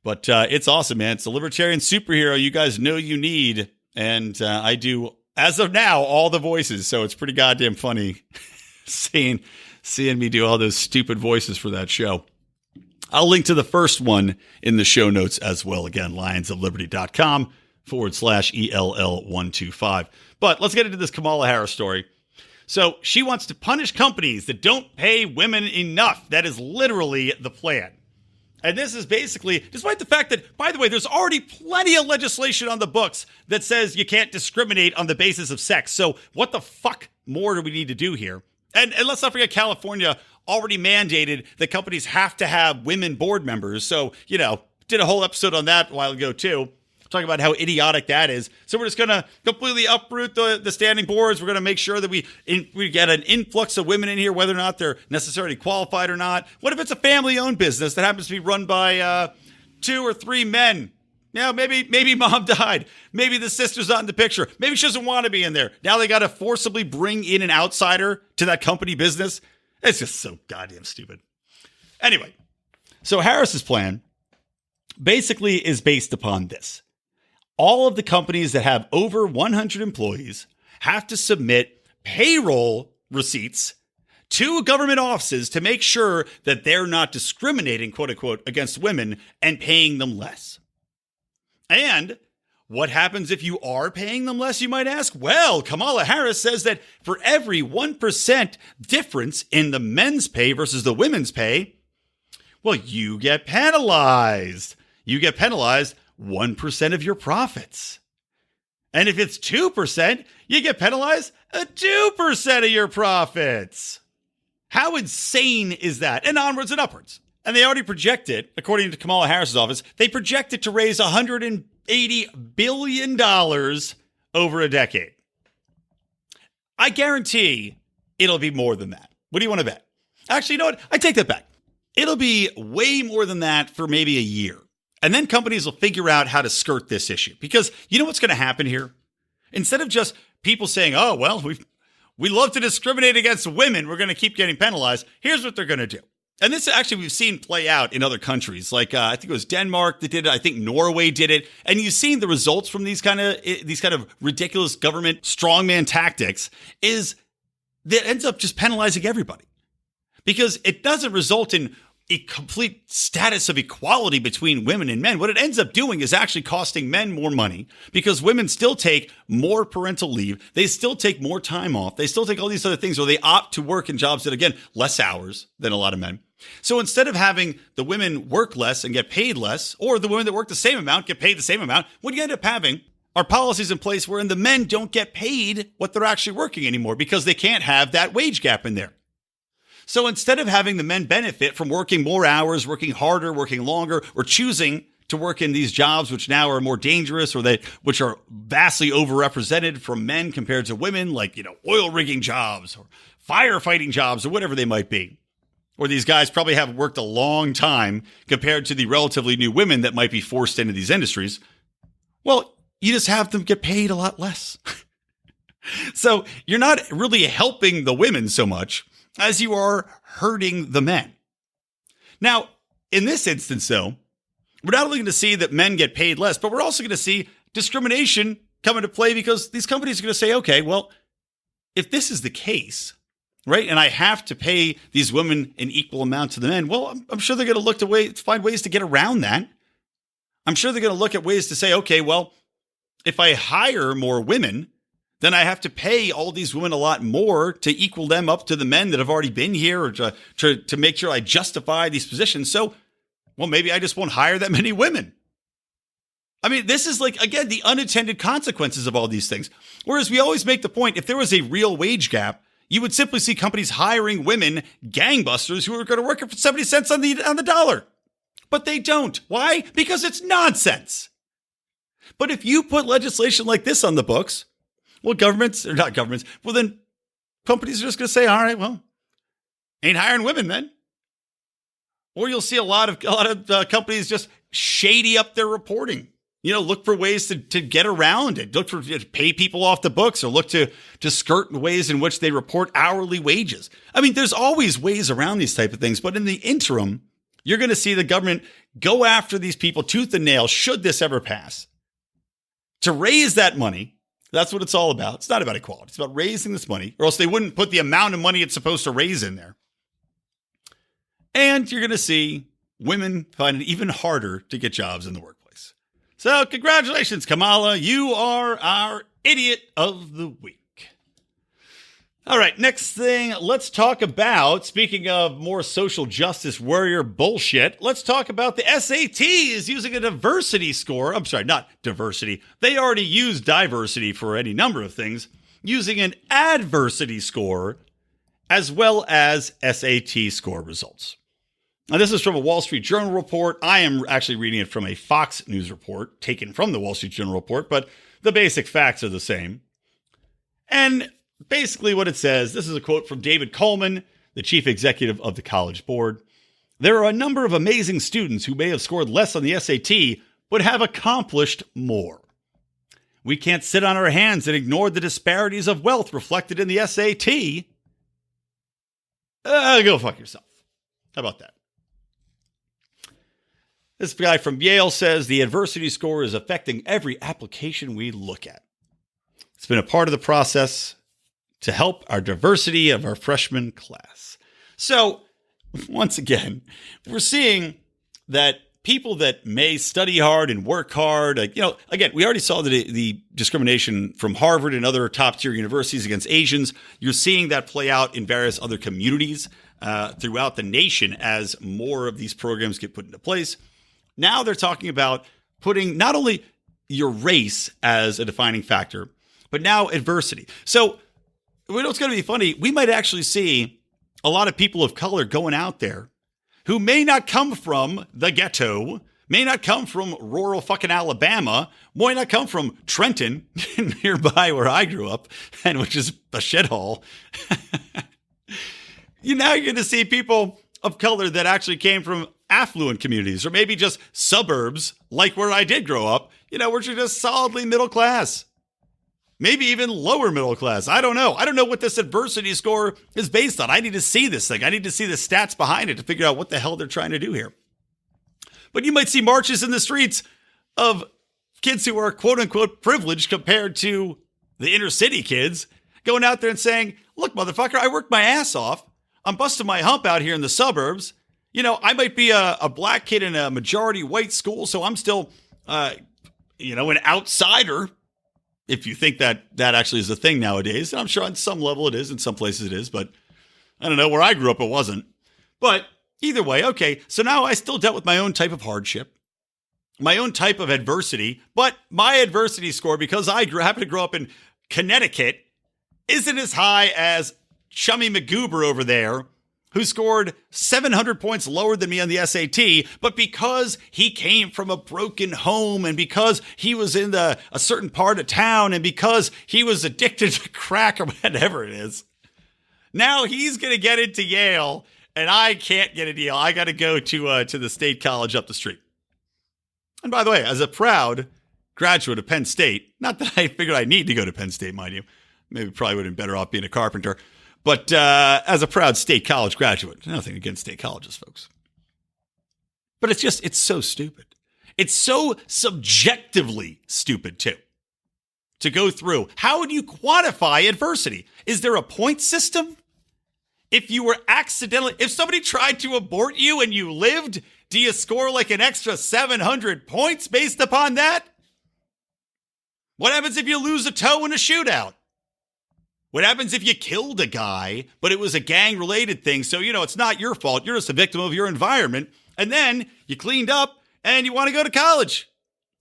But it's awesome, man. It's the libertarian superhero you guys know you need And I do, as of now, all the voices. So it's pretty goddamn funny seeing me do all those stupid voices for that show. I'll link to the first one in the show notes as well. Again, lionsofliberty.com/ELL125. But let's get into this Kamala Harris story. So she wants to punish companies that don't pay women enough. That is literally the plan. And this is basically, despite the fact that, by the way, there's already plenty of legislation on the books that says you can't discriminate on the basis of sex. So what the fuck more do we need to do here? And let's not forget, California already mandated that companies have to have women board members. So, did a whole episode on that a while ago, too. Talking about how idiotic that is. So we're just going to completely uproot the standing boards. We're going to make sure that we get an influx of women in here, whether or not they're necessarily qualified or not. What if it's a family-owned business that happens to be run by 2 or 3 men? Maybe mom died. Maybe the sister's not in the picture. Maybe she doesn't want to be in there. Now they got to forcibly bring in an outsider to that company business. It's just so goddamn stupid. Anyway, so Harris's plan basically is based upon this. All of the companies that have over 100 employees have to submit payroll receipts to government offices to make sure that they're not discriminating, quote unquote, against women and paying them less. And what happens if you are paying them less, you might ask? Well, Kamala Harris says that for every 1% difference in the men's pay versus the women's pay, well, you get penalized. You get penalized 1% of your profits. And if it's 2%, you get penalized 2% of your profits. How insane is that? And onwards and upwards. And they already projected, according to Kamala Harris's office, they projected to raise $180 billion over a decade. I guarantee it'll be more than that. What do you want to bet? Actually, you know what? I take that back. It'll be way more than that for maybe a year. And then companies will figure out how to skirt this issue. Because you know what's going to happen here? Instead of just people saying, oh, well, we love to discriminate against women, we're going to keep getting penalized. Here's what they're going to do. And this actually we've seen play out in other countries. Like I think it was Denmark that did it. I think Norway did it. And you've seen the results from these kind of ridiculous government strongman tactics is that ends up just penalizing everybody. Because it doesn't result in a complete status of equality between women and men. What it ends up doing is actually costing men more money because women still take more parental leave. They still take more time off. They still take all these other things, or they opt to work in jobs that, again, less hours than a lot of men. So instead of having the women work less and get paid less, or the women that work the same amount get paid the same amount, what you end up having are policies in place wherein the men don't get paid what they're actually working anymore because they can't have that wage gap in there. So instead of having the men benefit from working more hours, working harder, working longer, or choosing to work in these jobs which now are more dangerous or which are vastly overrepresented from men compared to women, like, oil rigging jobs or firefighting jobs or whatever they might be. Or these guys probably have worked a long time compared to the relatively new women that might be forced into these industries. Well, you just have them get paid a lot less. So you're not really helping the women so much as you are hurting the men. Now, in this instance, though, we're not only going to see that men get paid less, but we're also going to see discrimination come into play because these companies are going to say, okay, well, if this is the case, right, and I have to pay these women an equal amount to the men, well, I'm sure they're going to look to find ways to get around that. I'm sure they're going to look at ways to say, okay, well, if I hire more women, then I have to pay all these women a lot more to equal them up to the men that have already been here or to make sure I justify these positions. So, well, maybe I just won't hire that many women. I mean, this is like, again, the unintended consequences of all these things. Whereas we always make the point, if there was a real wage gap, you would simply see companies hiring women gangbusters who are going to work for 70 cents on the dollar. But they don't. Why? Because it's nonsense. But if you put legislation like this on the books, well, then companies are just going to say, all right, well, ain't hiring women then. Or you'll see a lot of companies just shady up their reporting. Look for ways to get around it. Look for to pay people off the books or look to skirt ways in which they report hourly wages. I mean, there's always ways around these type of things. But in the interim, you're going to see the government go after these people tooth and nail, should this ever pass, to raise that money. That's what it's all about. It's not about equality. It's about raising this money, or else they wouldn't put the amount of money it's supposed to raise in there. And you're going to see women find it even harder to get jobs in the workplace. So congratulations, Kamala. You are our idiot of the week. All right, next thing, let's talk about, speaking of more social justice warrior bullshit, let's talk about the SAT is using a diversity score. I'm sorry, not diversity. They already use diversity for any number of things, using an adversity score as well as SAT score results. Now, this is from a Wall Street Journal report. I am actually reading it from a Fox News report taken from the Wall Street Journal report, but the basic facts are the same. And basically what it says, this is a quote from David Coleman, the chief executive of the College Board. There are a number of amazing students who may have scored less on the SAT, but have accomplished more. We can't sit on our hands and ignore the disparities of wealth reflected in the SAT. Go fuck yourself. How about that? This guy from Yale says the adversity score is affecting every application we look at. It's been a part of the process to help our diversity of our freshman class. So, once again, we're seeing that people that may study hard and work hard, again, we already saw the discrimination from Harvard and other top-tier universities against Asians. You're seeing that play out in various other communities throughout the nation as more of these programs get put into place. Now they're talking about putting not only your race as a defining factor, but now adversity. So, what's going to be funny, we might actually see a lot of people of color going out there who may not come from the ghetto, may not come from rural fucking Alabama, might not come from Trenton, nearby where I grew up, and which is a shithole. Now you're going to see people of color that actually came from affluent communities, or maybe just suburbs like where I did grow up, which are just solidly middle class. Maybe even lower middle class. I don't know. I don't know what this adversity score is based on. I need to see this thing. I need to see the stats behind it to figure out what the hell they're trying to do here. But you might see marches in the streets of kids who are quote unquote privileged compared to the inner city kids going out there and saying, look, motherfucker, I worked my ass off. I'm busting my hump out here in the suburbs. I might be a black kid in a majority white school, so I'm still, an outsider. If you think that actually is a thing nowadays, and I'm sure on some level it is, in some places it is, but I don't know, where I grew up it wasn't. But either way, okay, so now I still dealt with my own type of hardship, my own type of adversity, but my adversity score, because I happen to grow up in Connecticut, isn't as high as Chummy McGoober over there, who scored 700 points lower than me on the SAT, but because he came from a broken home and because he was in a certain part of town and because he was addicted to crack or whatever it is, now he's going to get into Yale and I can't get into Yale. I got to go to the state college up the street. And by the way, as a proud graduate of Penn State, not that I figured I need to go to Penn State, mind you, maybe probably would have been better off being a carpenter. But as a proud state college graduate, nothing against state colleges, folks. But it's so stupid. It's so subjectively stupid, too, to go through. How would you quantify adversity? Is there a point system? If somebody tried to abort you and you lived, do you score like an extra 700 points based upon that? What happens if you lose a toe in a shootout? What happens if you killed a guy, but it was a gang-related thing, so, it's not your fault. You're just a victim of your environment. And then you cleaned up and you want to go to college.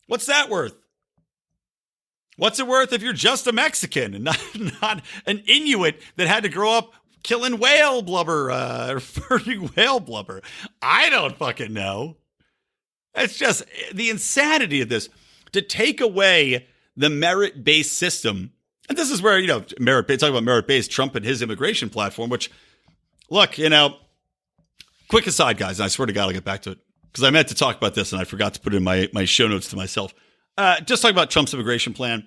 What's that worth? What's it worth if you're just a Mexican and not an Inuit that had to grow up killing whale blubber, burning whale blubber? I don't fucking know. It's just the insanity of this. To take away the merit-based system. And this is where, talking about merit-based, Trump and his immigration platform, which, look, quick aside, guys, and I swear to God I'll get back to it, because I meant to talk about this and I forgot to put it in my show notes to myself. Just talking about Trump's immigration plan.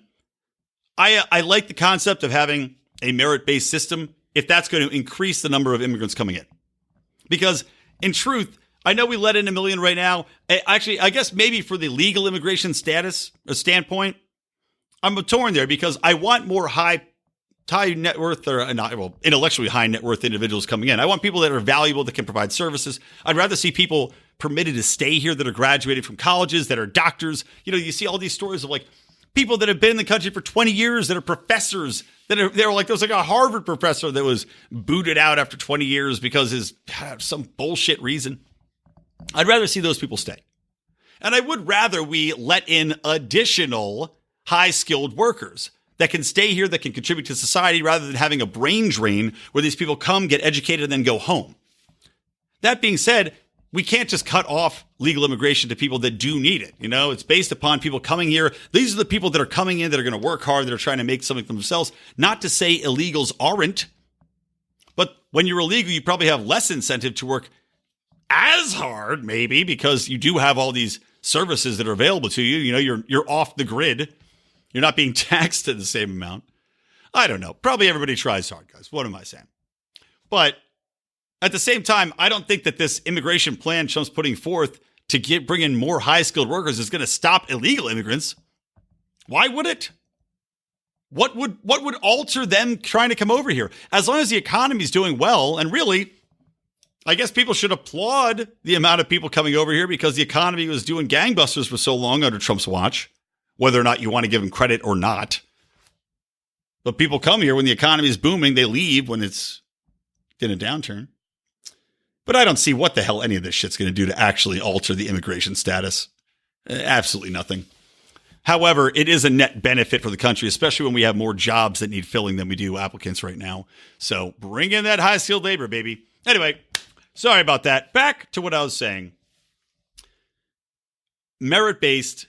I like the concept of having a merit-based system if that's going to increase the number of immigrants coming in. Because, in truth, I know we let in 1 million right now. Actually, I guess maybe for the legal immigration status or standpoint, I'm torn there because I want more high net worth or intellectually high net worth individuals coming in. I want people that are valuable, that can provide services. I'd rather see people permitted to stay here that are graduated from colleges, that are doctors. You know, you see all these stories of like people that have been in the country for 20 years that are professors they're like, there was like a Harvard professor that was booted out after 20 years because his some bullshit reason. I'd rather see those people stay. And I would rather we let in additional high-skilled workers that can stay here, that can contribute to society, rather than having a brain drain where these people come, get educated, and then go home. That being said, we can't just cut off legal immigration to people that do need it. You know, it's based upon people coming here. These are the people that are coming in that are going to work hard, that are trying to make something for themselves. Not to say illegals aren't, but when you're illegal, you probably have less incentive to work as hard, maybe, because you do have all these services that are available to you. You know, you're off the grid. You're not being taxed at the same amount. I don't know. Probably everybody tries hard, guys. What am I saying? But at the same time, I don't think that this immigration plan Trump's putting forth to bring in more high-skilled workers is going to stop illegal immigrants. Why would it? What would alter them trying to come over here? As long as the economy is doing well, and really, I guess people should applaud the amount of people coming over here because the economy was doing gangbusters for so long under Trump's watch, whether or not you want to give him credit or not. But people come here when the economy is booming. They leave when it's in a downturn. But I don't see what the hell any of this shit's going to do to actually alter the immigration status. Absolutely nothing. However, it is a net benefit for the country, especially when we have more jobs that need filling than we do applicants right now. So bring in that high-skilled labor, baby. Anyway, sorry about that. Back to what I was saying. Merit-based,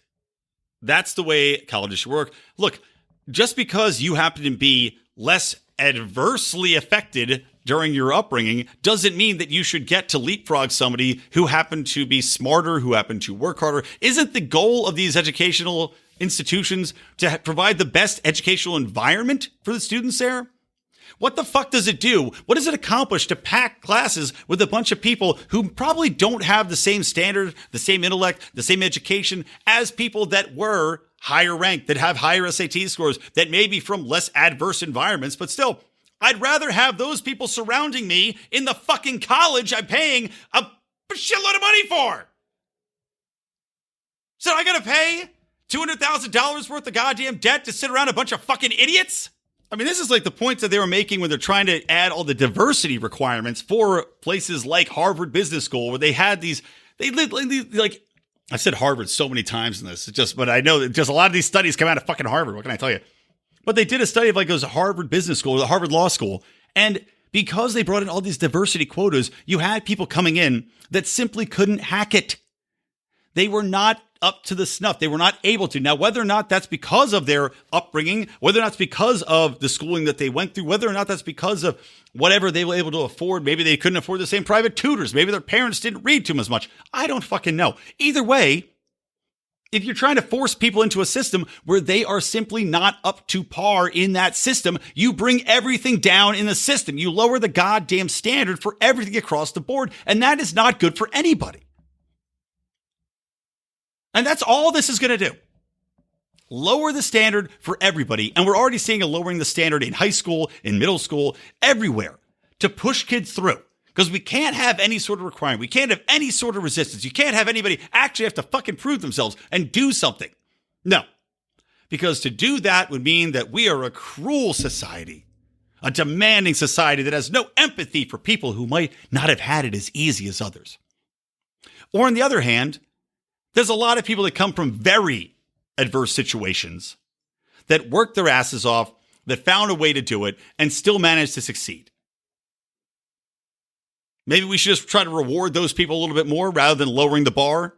that's the way colleges should work. Look, just because you happen to be less adversely affected during your upbringing doesn't mean that you should get to leapfrog somebody who happened to be smarter, who happened to work harder. Isn't the goal of these educational institutions to provide the best educational environment for the students there? What the fuck does it do? What does it accomplish to pack classes with a bunch of people who probably don't have the same standard, the same intellect, the same education as people that were higher ranked, that have higher SAT scores, that may be from less adverse environments, but still, I'd rather have those people surrounding me in the fucking college I'm paying a shitload of money for. So I gotta pay $200,000 worth of goddamn debt to sit around a bunch of fucking idiots? I mean, this is like the point that they were making when they're trying to add all the diversity requirements for places like Harvard Business School, where they had these, like, I've said Harvard so many times in this, but I know that just a lot of these studies come out of fucking Harvard. What can I tell you? But they did a study of like it was a Harvard Business School or the Harvard Law School. And because they brought in all these diversity quotas, you had people coming in that simply couldn't hack it. They were not up to the snuff. They were not able to. Now, whether or not that's because of their upbringing, whether or not it's because of the schooling that they went through, whether or not that's because of whatever they were able to afford, maybe they couldn't afford the same private tutors, maybe their parents didn't read to them as much. I don't fucking know. Either way, if you're trying to force people into a system where they are simply not up to par in that system, you bring everything down in the system. You lower the goddamn standard for everything across the board, and that is not good for anybody. And that's all this is going to do. Lower the standard for everybody. And we're already seeing a lowering the standard in high school, in middle school, everywhere to push kids through. Because we can't have any sort of requirement. We can't have any sort of resistance. You can't have anybody actually have to fucking prove themselves and do something. No. Because to do that would mean that we are a cruel society, a demanding society that has no empathy for people who might not have had it as easy as others. Or on the other hand, there's a lot of people that come from very adverse situations that worked their asses off, that found a way to do it, and still managed to succeed. Maybe we should just try to reward those people a little bit more rather than lowering the bar,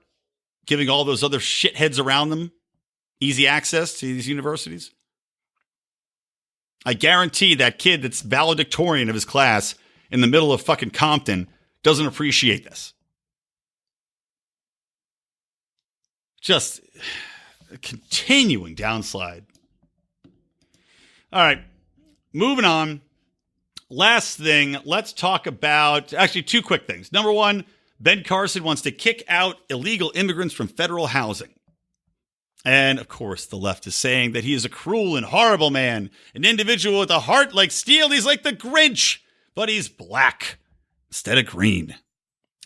giving all those other shitheads around them easy access to these universities. I guarantee that kid that's valedictorian of his class in the middle of fucking Compton doesn't appreciate this. Just a continuing downslide. All right, moving on. Last thing, let's talk about, actually, two quick things. Number one, Ben Carson wants to kick out illegal immigrants from federal housing. And, of course, the left is saying that he is a cruel and horrible man, an individual with a heart like steel. He's like the Grinch, but he's black instead of green.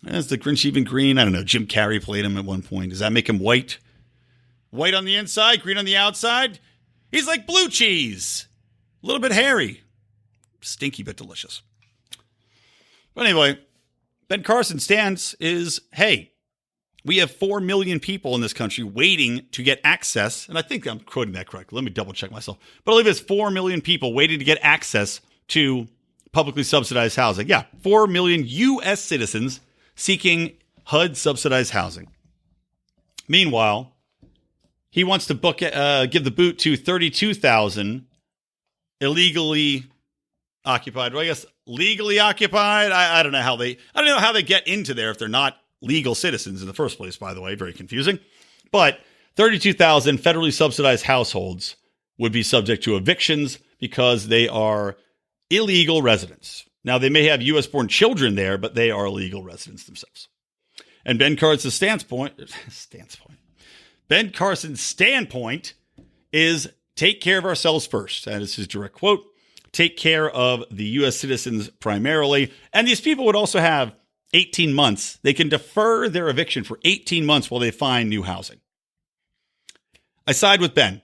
Is the Grinch even green? I don't know. Jim Carrey played him at one point. Does that make him white? White on the inside, green on the outside? He's like blue cheese. A little bit hairy. Stinky but delicious. But anyway, Ben Carson's stance is, hey, we have 4 million people in this country waiting to get access. And I think I'm quoting that correctly. Let me double check myself. But I believe it's 4 million people waiting to get access to publicly subsidized housing. Yeah, 4 million U.S. citizens seeking HUD subsidized housing. Meanwhile, he wants to give the boot to 32,000 illegally occupied. Well, I guess legally occupied. I don't know how they get into there if they're not legal citizens in the first place, by the way. Very confusing. But 32,000 federally subsidized households would be subject to evictions because they are illegal residents. Now, they may have U.S.-born children there, but they are legal residents themselves. And Ben Carson's standpoint is take care of ourselves first. That is his direct quote. Take care of the U.S. citizens primarily. And these people would also have 18 months. They can defer their eviction for 18 months while they find new housing. I side with Ben.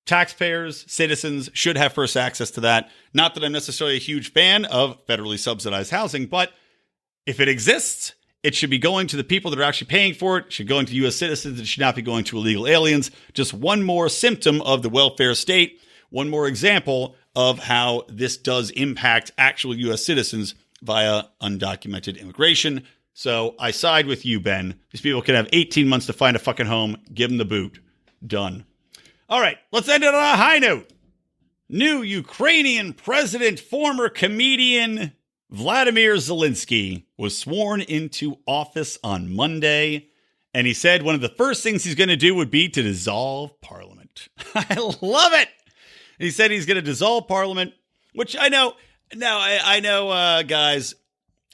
Taxpayers, citizens should have first access to that. Not that I'm necessarily a huge fan of federally subsidized housing, but if it exists, it should be going to the people that are actually paying for it. It should be going to U.S. citizens. It should not be going to illegal aliens. Just one more symptom of the welfare state. One more example of how this does impact actual U.S. citizens via undocumented immigration. So I side with you, Ben. These people can have 18 months to find a fucking home. Give them the boot. Done. All right, let's end it on a high note. New Ukrainian president, former comedian Vladimir Zelensky was sworn into office on Monday, and he said one of the first things he's going to do would be to dissolve parliament. I love it. He said he's going to dissolve parliament, which I know. Now, I know, guys,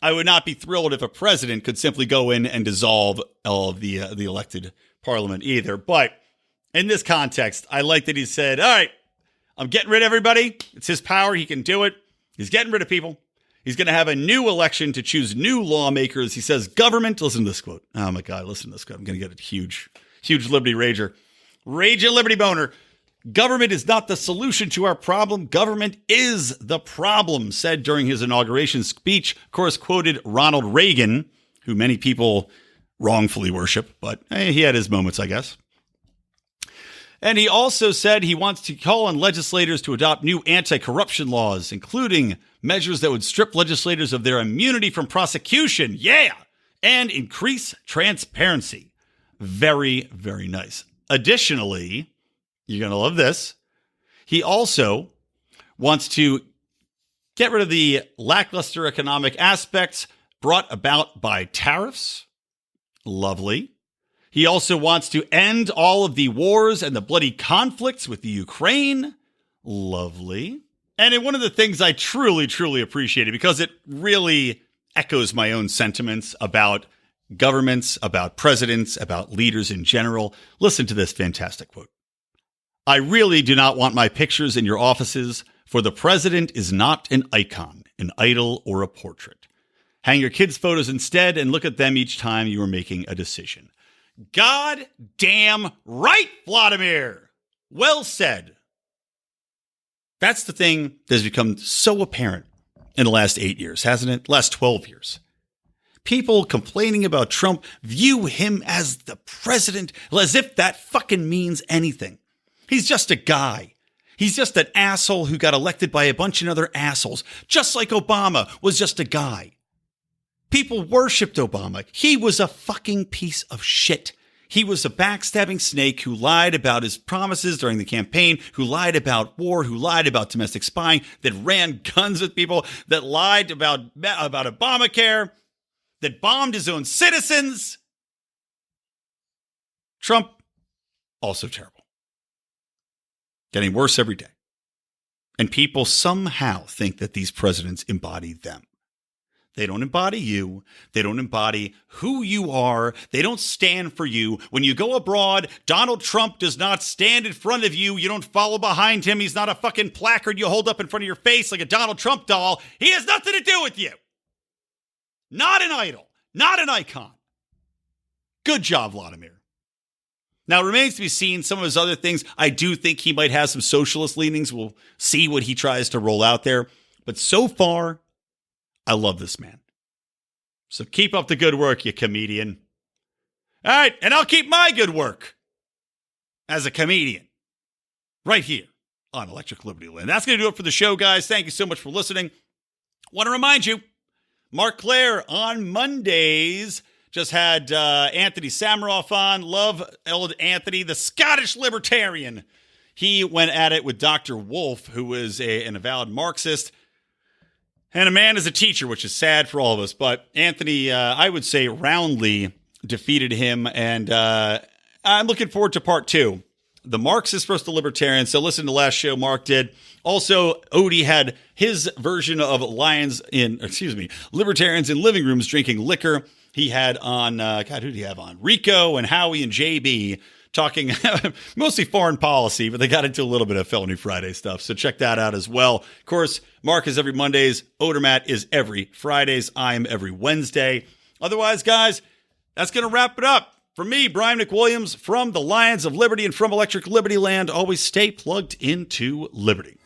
I would not be thrilled if a president could simply go in and dissolve all of the elected parliament either. But in this context, I like that he said, all right, I'm getting rid of everybody. It's his power. He can do it. He's getting rid of people. He's going to have a new election to choose new lawmakers. He says government. Listen to this quote. Oh, my God. Listen to this quote. I'm going to get a huge Liberty rager. Rage and Liberty boner. Government is not the solution to our problem. Government is the problem, said during his inauguration speech. Of course, quoted Ronald Reagan, who many people wrongfully worship, but he had his moments, I guess. And he also said he wants to call on legislators to adopt new anti-corruption laws, including measures that would strip legislators of their immunity from prosecution. Yeah! And increase transparency. Very, very nice. Additionally, you're going to love this. He also wants to get rid of the lackluster economic aspects brought about by tariffs. Lovely. He also wants to end all of the wars and the bloody conflicts with the Ukraine. Lovely. And one of the things I truly, truly appreciated, because it really echoes my own sentiments about governments, about presidents, about leaders in general. Listen to this fantastic quote. I really do not want my pictures in your offices, for the president is not an icon, an idol, or a portrait. Hang your kids' photos instead and look at them each time you are making a decision. God damn right, Vladimir. Well said. That's the thing that has become so apparent in the last 8 years, hasn't it? Last 12 years. People complaining about Trump view him as the president, as if that fucking means anything. He's just a guy. He's just an asshole who got elected by a bunch of other assholes, just like Obama was just a guy. People worshipped Obama. He was a fucking piece of shit. He was a backstabbing snake who lied about his promises during the campaign, who lied about war, who lied about domestic spying, that ran guns with people, that lied about Obamacare, that bombed his own citizens. Trump, also terrible. Getting worse every day. And people somehow think that these presidents embody them. They don't embody you. They don't embody who you are. They don't stand for you. When you go abroad, Donald Trump does not stand in front of you. You don't follow behind him. He's not a fucking placard you hold up in front of your face like a Donald Trump doll. He has nothing to do with you. Not an idol. Not an icon. Good job, Vladimir. Now, it remains to be seen some of his other things. I do think he might have some socialist leanings. We'll see what he tries to roll out there. But so far, I love this man. So keep up the good work, you comedian. All right, and I'll keep my good work as a comedian right here on Electric Libertyland. That's going to do it for the show, guys. Thank you so much for listening. Want to remind you, Mark Claire on Mondays just had Anthony Samaroff on. Love old Anthony, the Scottish libertarian. He went at it with Dr. Wolf, who is an avowed Marxist. And a man is a teacher, which is sad for all of us. But Anthony, I would say, roundly defeated him. And I'm looking forward to part 2. The Marxist versus the libertarian. So listen to the last show Mark did. Also, Odie had his version of libertarians in living rooms drinking liquor. He had on, who did he have on? Rico and Howie and JB talking mostly foreign policy, but they got into a little bit of Felony Friday stuff. So check that out as well. Of course, Mark is every Mondays. Odermatt is every Fridays. I'm every Wednesday. Otherwise, guys, that's going to wrap it up. From me, Brian McWilliams, from the Lions of Liberty and from Electric Libertyland, always stay plugged into Liberty.